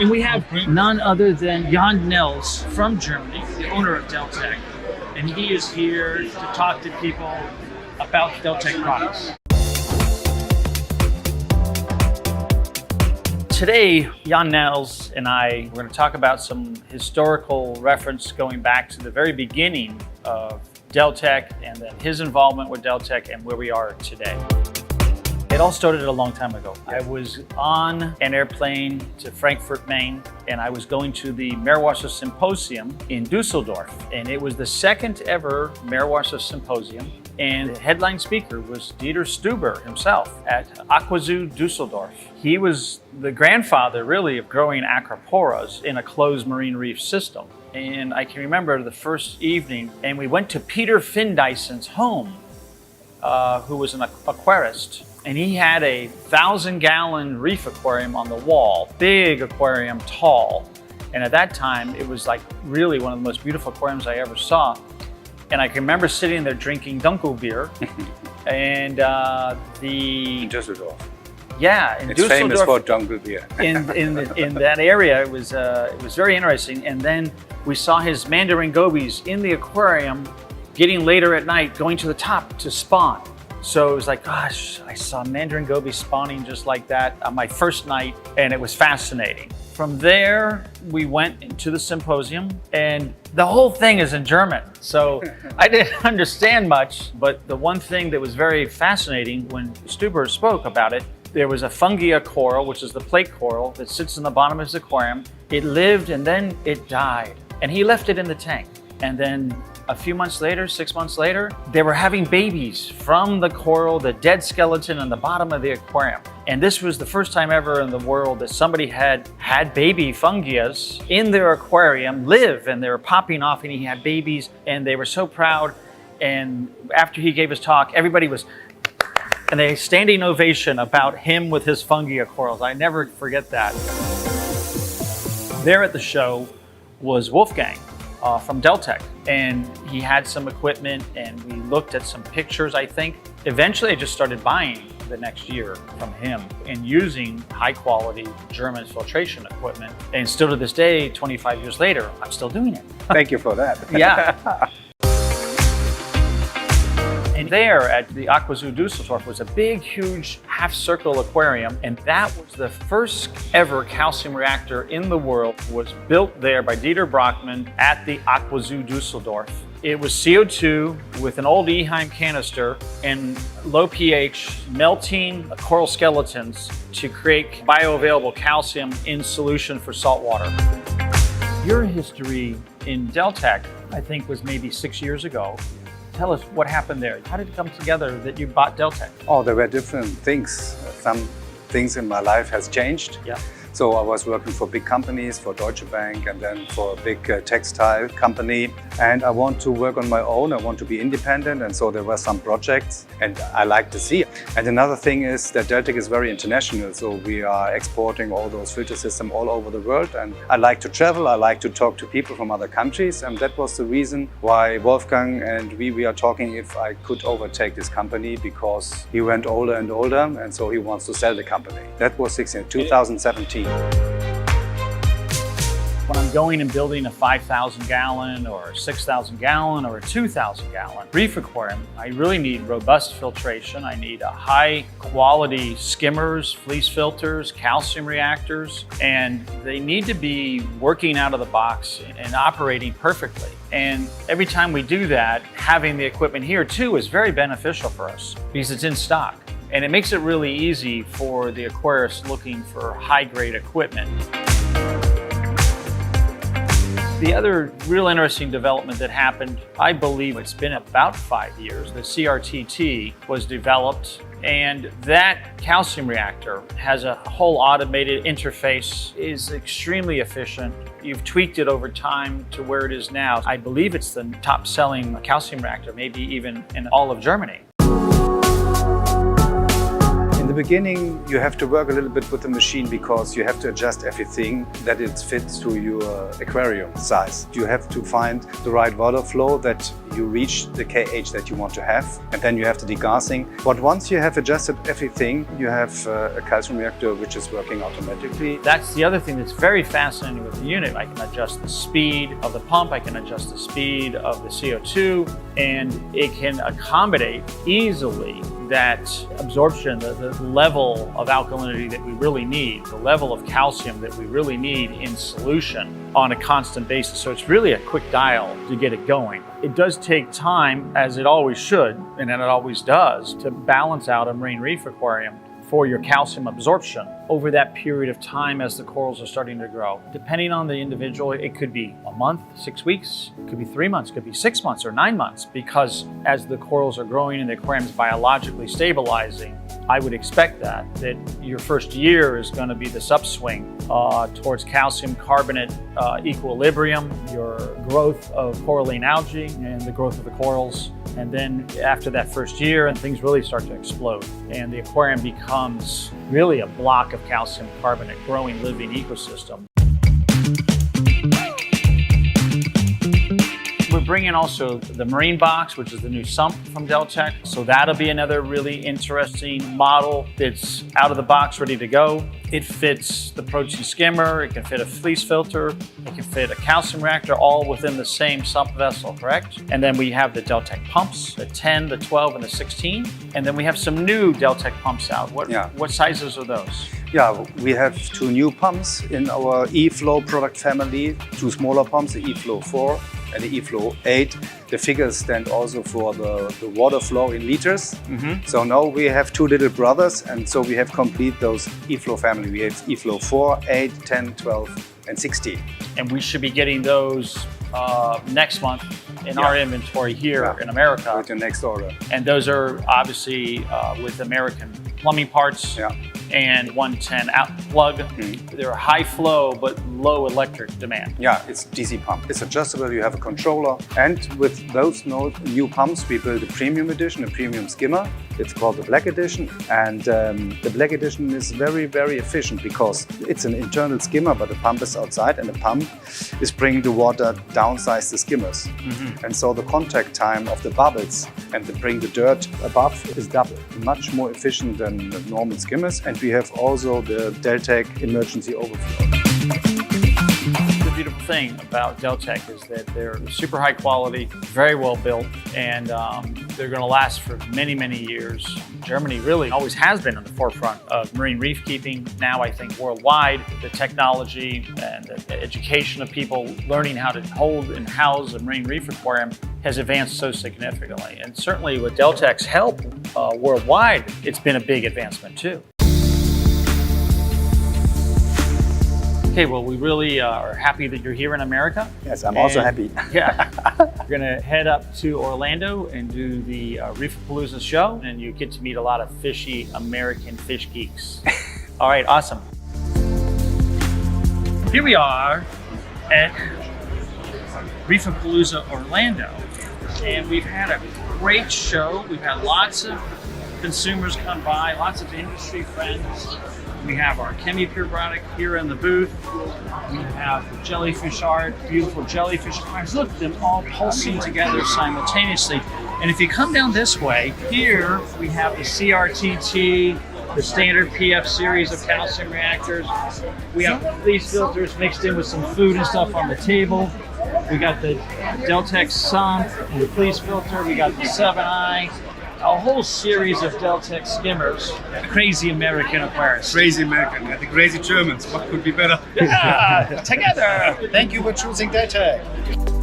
And we have none other than Jan Nels from Germany, the owner of Deltec. And he is here to talk to people about Deltec products. Today, Jan Nels and I, we're going to talk about some historical reference going back to the very beginning of Deltec and then his involvement with Deltec and where we are today. It all started a long time ago. I was on an airplane to Frankfurt, Maine, and I was going to the Meerwasser Symposium in Dusseldorf. And it was the second ever Meerwasser Symposium. And the headline speaker was Dieter Stuber himself at AQUARIUMS Dusseldorf. He was the grandfather, really, of growing acroporas in a closed marine reef system. And I can remember the first evening, and we went to Peter Findyson's home, who was an aquarist. And he had a 1,000-gallon reef aquarium on the wall, big aquarium, tall. And at that time, it was like really one of the most beautiful aquariums I ever saw. And I can remember sitting there drinking Dunkel beer. And in Düsseldorf. Yeah, in it's Düsseldorf. Famous for Dunkel beer. in that area, it was very interesting. And then we saw his mandarin gobies in the aquarium, getting later at night, going to the top to spawn. So it was like, gosh, I saw mandarin gobies spawning just like that on my first night, and it was fascinating. From there, we went into the symposium, and the whole thing is in German. So I didn't understand much, but the one thing that was very fascinating when Stuber spoke about it, there was a fungia coral, which is the plate coral that sits in the bottom of his aquarium. It lived and then it died, and he left it in the tank. And then a few months later, 6 months later, they were having babies from the coral, the dead skeleton on the bottom of the aquarium. And this was the first time ever in the world that somebody had baby fungus in their aquarium live, and they were popping off and he had babies, and they were so proud. And after he gave his talk, everybody was, and a standing ovation about him with his fungia corals. I never forget that. There at the show was Wolfgang from Deltec, and he had some equipment, and we looked at some pictures, I think. Eventually I just started buying the next year from him and using high quality German filtration equipment. And still to this day, 25 years later, I'm still doing it. Thank you for that. Yeah. And there at the AQUARIUMS Dusseldorf was a big, huge half-circle aquarium, and that was the first ever calcium reactor in the world. Was built there by Dieter Brockmann at the AQUARIUMS Dusseldorf. It was CO2 with an old Eheim canister and low pH melting coral skeletons to create bioavailable calcium in solution for salt water. Your history in Deltec, I think, was maybe 6 years ago. Tell us what happened there. How did it come together that you bought Deltec? Oh, there were different things. Some things in my life has changed. Yeah. So I was working for big companies, for Deutsche Bank, and then for a big textile company. And I want to work on my own. I want to be independent. And so there were some projects, and I like to see. And another thing is that Deltec is very international. So we are exporting all those filter systems all over the world. And I like to travel. I like to talk to people from other countries. And that was the reason why Wolfgang and we are talking if I could overtake this company, because he went older and older. And so he wants to sell the company. That was 2017. When I'm going and building a 5,000 gallon or a 6,000 gallon or a 2,000 gallon reef aquarium, I really need robust filtration. I need a high quality skimmers, fleece filters, calcium reactors, and they need to be working out of the box and operating perfectly. And every time we do that, having the equipment here too is very beneficial for us because it's in stock. And it makes it really easy for the aquarist looking for high-grade equipment. The other real interesting development that happened, I believe it's been about 5 years, the CRTT was developed, and that calcium reactor has a whole automated interface, is extremely efficient. You've tweaked it over time to where it is now. I believe it's the top-selling calcium reactor, maybe even in all of Germany. In the beginning, you have to work a little bit with the machine because you have to adjust everything that it fits to your aquarium size. You have to find the right water flow that you reach the KH that you want to have, and then you have the degassing. But once you have adjusted everything, you have a calcium reactor which is working automatically. That's the other thing that's very fascinating with the unit. I can adjust the speed of the pump, I can adjust the speed of the CO2, and it can accommodate easily that absorption, the level of alkalinity that we really need, the level of calcium that we really need in solution on a constant basis. So it's really a quick dial to get it going. It does take time, as it always should, and it always does, to balance out a marine reef aquarium for your calcium absorption over that period of time as the corals are starting to grow. Depending on the individual, it could be a month, 6 weeks, it could be 3 months, it could be 6 months or 9 months, because as the corals are growing and the aquarium is biologically stabilizing, I would expect that your first year is going to be this upswing towards calcium carbonate equilibrium, your growth of coralline algae and the growth of the corals. And then after that first year, things really start to explode, and the aquarium becomes really a block of calcium carbonate growing living ecosystem. We're bringing also the marine box, which is the new sump from Deltec. So that'll be another really interesting model that's out of the box, ready to go. It fits the protein skimmer, it can fit a fleece filter, it can fit a calcium reactor, all within the same sump vessel, correct? And then we have the Deltec pumps, the 10, the 12, and the 16. And then we have some new Deltec pumps out. What sizes are those? Yeah, we have 2 new pumps in our eFlow product family, 2 smaller pumps, the eFlow 4 and the eFlow 8. The figures stand also for the water flow in liters. So now we have 2 little brothers, and so we have complete those eFlow family. We have eFlow 4, 8, 10, 12 and 16. And we should be getting those next month in our inventory here in America. With the next order. And those are obviously with American plumbing parts. And 110 out plug. They're high flow but low electric demand. Yeah, it's DC pump. It's adjustable, you have a controller. And with those new pumps, we built a premium edition, a premium skimmer. It's called the Black Edition. And the Black Edition is very, very efficient because it's an internal skimmer, but the pump is outside, and the pump is bringing the water downsize the skimmers. And so the contact time of the bubbles and bring the dirt above is double. Much more efficient than the normal skimmers. And we have also the Deltec emergency overflow. The beautiful thing about Deltec is that they're super high quality, very well built, and they're going to last for many, many years. Germany really always has been on the forefront of marine reef keeping. Now I think worldwide, the technology and the education of people learning how to hold and house a marine reef aquarium has advanced so significantly. And certainly with Deltec's help worldwide, it's been a big advancement too. Okay, well, we really are happy that you're here in America. Yes, I'm also happy. Yeah. We're going to head up to Orlando and do the Reefapalooza show, and you get to meet a lot of fishy American fish geeks. All right, awesome. Here we are at Reefapalooza Orlando, and we've had a great show. We've had lots of consumers come by, lots of industry friends. We have our ChemiPure product here in the booth. We have the jellyfish art, beautiful jellyfish art. Look at them all pulsing together simultaneously. And if you come down this way, here we have the CRTT, the standard PF series of calcium reactors. We have these filters mixed in with some food and stuff on the table. We got the Deltec sump and the fleece filter. We got the 7i. A whole series of Deltec skimmers. Crazy American aquarists. Crazy American, the crazy Germans. What could be better? Yeah, together. Thank you for choosing Deltec.